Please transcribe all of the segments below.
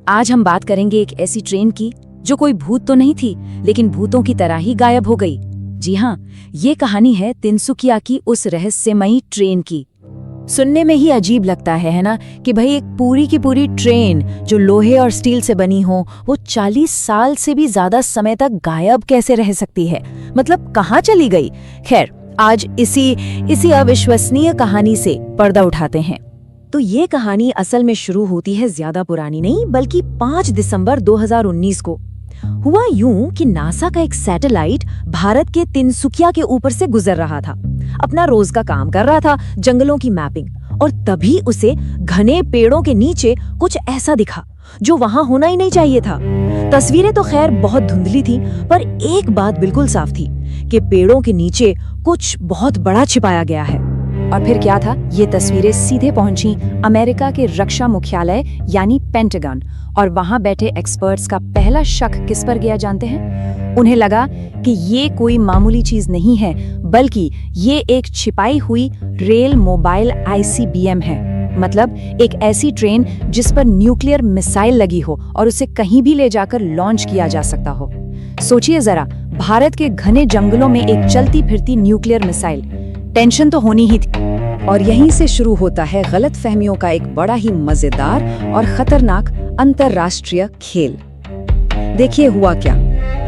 आज हम बात करेंगे एक ऐसी ट्रेन की जो कोई भूत तो नहीं थी, लेकिन भूतों की तरह ही गायब हो गई। जी हाँ, ये कहानी है तिनसुकिया की उस रहस्यमयी ट्रेन की। सुनने में ही अजीब लगता है ना, कि भाई एक पूरी की पूरी ट्रेन जो लोहे और स्टील से बनी हो, वो 40 साल से भी ज्यादा समय तक गायब कैसे रह सकती है। मतलब कहाँ चली गई। खैर, आज इसी अविश्वसनीय कहानी से पर्दा उठाते हैं। तो ये कहानी असल में शुरू होती है ज्यादा पुरानी नहीं, बल्कि 5 दिसंबर 2019 को। हुआ यूं कि नासा का एक सैटेलाइट भारत के तिनसुकिया के ऊपर से गुजर रहा था, अपना रोज का काम कर रहा था, जंगलों की मैपिंग, और तभी उसे घने पेड़ों के नीचे कुछ ऐसा दिखा जो वहां होना ही नहीं चाहिए था। तस्वीरें तो खैर बहुत धुंधली थी, पर एक बात बिल्कुल साफ थी कि पेड़ों के नीचे कुछ बहुत बड़ा छिपाया गया है। और फिर क्या था, ये तस्वीरें सीधे पहुंची अमेरिका के रक्षा मुख्यालय यानी पेंटागन, और वहां बैठे एक्सपर्ट्स का पहला शक किस पर गया जानते हैं? उन्हें लगा कि ये कोई मामूली चीज नहीं है, बल्कि ये एक छिपाई हुई रेल मोबाइल ICBM है। मतलब एक ऐसी ट्रेन जिस पर न्यूक्लियर मिसाइल लगी हो और उसे कहीं भी ले जाकर लॉन्च किया जा सकता हो। सोचिए जरा, भारत के घने जंगलों में एक चलती फिरती न्यूक्लियर मिसाइल, टेंशन तो होनी ही थी। और यहीं से शुरू होता है गलतफहमियों का एक बड़ा ही मजेदार और खतरनाक अंतरराष्ट्रीय खेल। देखिए हुआ क्या।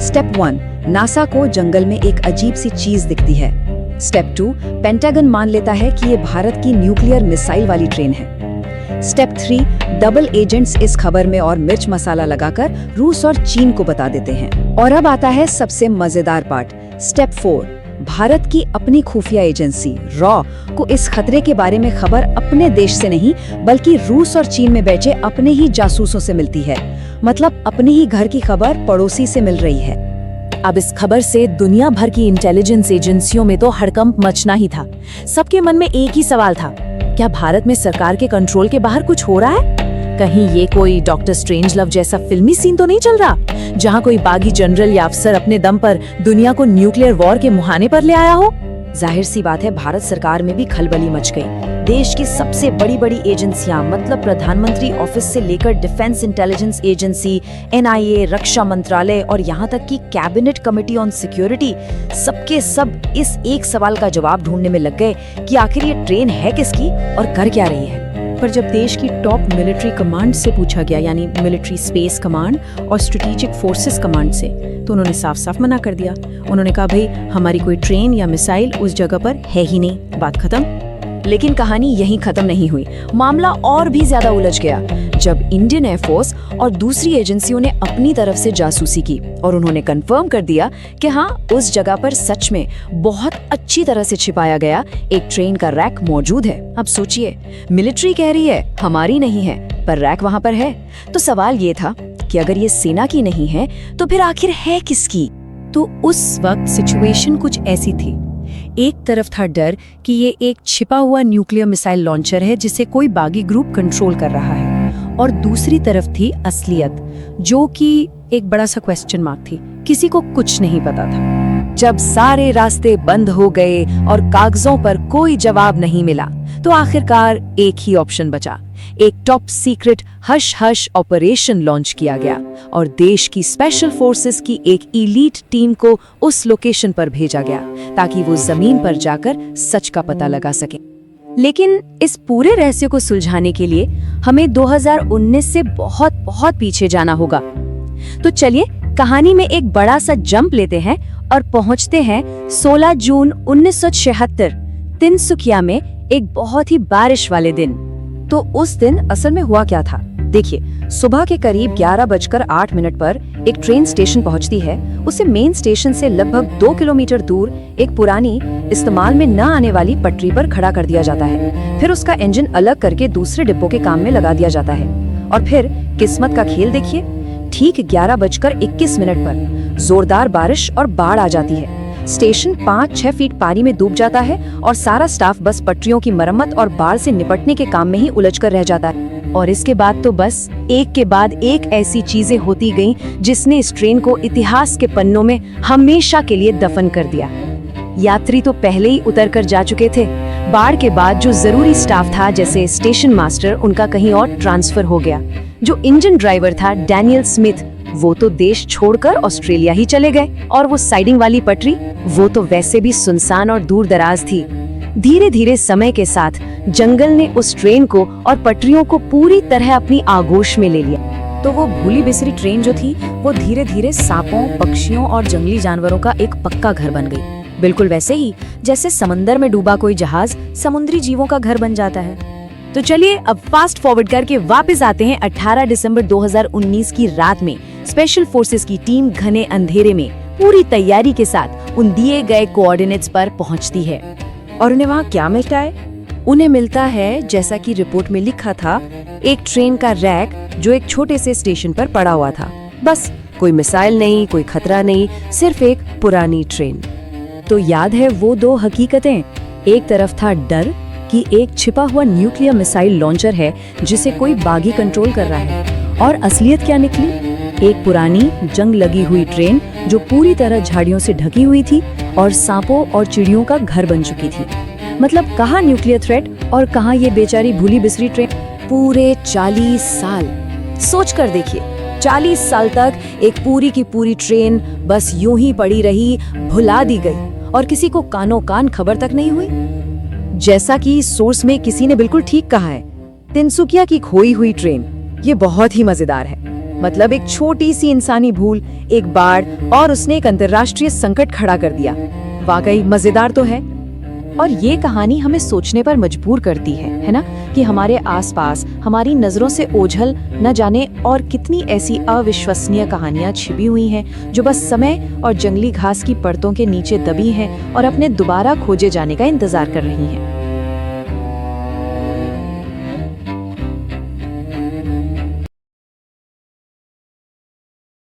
स्टेप 1, नासा को जंगल में एक अजीब सी चीज दिखती है। स्टेप 2, पेंटागन मान लेता है कि ये भारत की न्यूक्लियर मिसाइल वाली ट्रेन है। स्टेप 3, डबल एजेंट्स इस खबर में और मिर्च मसाला लगाकर रूस और चीन को बता देते हैं। और अब आता है सबसे मजेदार पार्ट। स्टेप 4, भारत की अपनी खुफिया एजेंसी रॉ को इस खतरे के बारे में खबर अपने देश से नहीं, बल्कि रूस और चीन में बैठे अपने ही जासूसों से मिलती है। मतलब अपने ही घर की खबर पड़ोसी से मिल रही है। अब इस खबर से दुनिया भर की इंटेलिजेंस एजेंसियों में तो हड़कंप मचना ही था। सबके मन में एक ही सवाल था, क्या भारत में सरकार के कंट्रोल के बाहर कुछ हो रहा है? कहीं ये कोई डॉक्टर स्ट्रेंज लव जैसा फिल्मी सीन तो नहीं चल रहा, जहां कोई बागी जनरल या अफसर अपने दम पर दुनिया को न्यूक्लियर वॉर के मुहाने पर ले आया हो? जाहिर सी बात है, भारत सरकार में भी खलबली मच गई। देश की सबसे बड़ी एजेंसियां, मतलब प्रधानमंत्री ऑफिस से लेकर डिफेंस इंटेलिजेंस एजेंसी, NIA, रक्षा मंत्रालय और यहाँ तक कि कैबिनेट कमेटी ऑन सिक्योरिटी, सबके सब इस एक सवाल का जवाब ढूंढने में लग गए कि आखिर ये ट्रेन है किसकी और कर क्या रही है। पर जब देश की टॉप मिलिट्री कमांड से पूछा गया, यानी मिलिट्री स्पेस कमांड और स्ट्रेटेजिक फोर्सेस कमांड से, तो उन्होंने साफ साफ मना कर दिया। उन्होंने कहा, भाई हमारी कोई ट्रेन या मिसाइल उस जगह पर है ही नहीं, बात खत्म। लेकिन कहानी यहीं खत्म नहीं हुई। मामला और भी ज्यादा उलझ गया जब इंडियन एयरफोर्स और दूसरी एजेंसियों ने अपनी तरफ से जासूसी की और उन्होंने कंफर्म कर दिया कि हाँ, उस जगह पर सच में बहुत अच्छी तरह से छिपाया गया एक ट्रेन का रैक मौजूद है। अब सोचिए, मिलिट्री कह रही है हमारी नहीं है, पर रैक वहां पर है। तो सवाल ये था कि अगर ये सेना की नहीं है तो फिर आखिर है किसकी? तो उस वक्त सिचुएशन कुछ ऐसी थी। एक तरफ था डर कि ये एक छिपा हुआ न्यूक्लियर मिसाइल लॉन्चर है जिसे कोई बागी ग्रुप कंट्रोल कर रहा है, और दूसरी तरफ थी असलियत, जो कि एक बड़ा सा क्वेश्चन मार्क थी। किसी को कुछ नहीं पता था। जब सारे रास्ते बंद हो गए और कागजों पर कोई जवाब नहीं मिला, तो आखिरकार एक ही ऑप्शन बचा। एक top secret hush hush operation launch किया गया और देश की स्पेशल फोर्सेस की एक इलीट टीम को उस लोकेशन पर भेजा गया ताकि वो जमीन पर जाकर सच का पता लगा सके। लेकिन इस पूरे रहस्य को सुलझाने के लिए हमें 2019 से बहुत पीछे जाना होगा। तो चलिए कहानी में एक बड़ा सा जंप लेते हैं और पहुंचते हैं 16 जून 1976 तिनसुकिया में, एक बहुत ही बारिश वाले दिन। तो उस दिन असल में हुआ क्या था? देखिए, सुबह के करीब 11:08 पर एक ट्रेन स्टेशन पहुंचती है। उसे मेन स्टेशन से लगभग 2 किलोमीटर दूर एक पुरानी, इस्तेमाल में न आने वाली पटरी पर खड़ा कर दिया जाता है। फिर उसका इंजन अलग करके दूसरे डिब्बों के काम में लगा दिया जाता है। और फिर किस्मत का खेल देखिए, ठीक 11:21 पर जोरदार बारिश और बाढ़ आ जाती है। स्टेशन 5-6 फीट पानी में डूब जाता है और सारा स्टाफ बस पटरियों की मरम्मत और बाढ़ से निपटने के काम में ही उलझकर रह जाता है। और इसके बाद तो बस एक के बाद एक ऐसी चीजें होती गईं जिसने इस ट्रेन को इतिहास के पन्नों में हमेशा के लिए दफन कर दिया। यात्री तो पहले ही उतर कर जा चुके थे। बाढ़ के बाद जो जरूरी स्टाफ था, जैसे स्टेशन मास्टर, उनका कहीं और ट्रांसफर हो गया। जो इंजन ड्राइवर था डैनियल स्मिथ, वो तो देश छोड़कर ऑस्ट्रेलिया ही चले गए, और वो साइडिंग वाली पटरी, वो तो वैसे भी सुनसान और दूर दराज थी। धीरे धीरे समय के साथ जंगल ने उस ट्रेन को और पटरियों को पूरी तरह अपनी आगोश में ले लिया। तो वो भूली बिसरी ट्रेन जो थी, वो धीरे धीरे सांपों, पक्षियों और जंगली जानवरों का एक पक्का घर बन गई। बिल्कुल वैसे ही जैसे समंदर में डूबा कोई जहाज समुद्री जीवों का घर बन जाता है। तो चलिए अब फास्ट फॉरवर्ड करके वापस आते हैं 18 दिसंबर 2019 की रात में। स्पेशल फोर्सेस की टीम घने अंधेरे में पूरी तैयारी के साथ उन दिए गए कोऑर्डिनेट्स पर पहुंचती है। और उन्हें वहां क्या मिलता है? उन्हें मिलता है, जैसा कि रिपोर्ट में लिखा था, एक ट्रेन का रैक जो एक छोटे से स्टेशन पर पड़ा हुआ था। बस, कोई मिसाइल नहीं, कोई खतरा नहीं, सिर्फ एक पुरानी ट्रेन। तो याद है वो दो हकीकतें? एक तरफ था डर कि एक छिपा हुआ न्यूक्लियर मिसाइल लॉन्चर है जिसे कोई बागी कंट्रोल कर रहा है, और असलियत क्या निकली? एक पुरानी जंग लगी हुई ट्रेन जो पूरी तरह झाड़ियों से ढकी हुई थी और सांपों और चिड़ियों का घर बन चुकी थी। मतलब कहाँ न्यूक्लियर थ्रेट और कहाँ ये बेचारी भूली बिसरी ट्रेन। पूरे 40 साल सोच कर देखिए, 40 साल तक एक पूरी की पूरी ट्रेन बस यूं ही पड़ी रही, भुला दी गई, और किसी को कानों कान खबर तक नहीं हुई। जैसा कि सोर्स में किसी ने बिल्कुल ठीक कहा है, तिनसुकिया की खोई हुई ट्रेन, ये बहुत ही मजेदार है। मतलब एक छोटी सी इंसानी भूल, एक बाढ़, और उसने एक अंतर्राष्ट्रीय संकट खड़ा कर दिया। वाकई मजेदार तो है। और ये कहानी हमें सोचने पर मजबूर करती है ना, कि हमारे आसपास हमारी नजरों से ओझल न जाने और कितनी ऐसी अविश्वसनीय कहानियां छिपी हुई हैं जो बस समय और जंगली घास की परतों के नीचे दबी हैं और अपने दोबारा खोजे जाने का इंतजार कर रही हैं।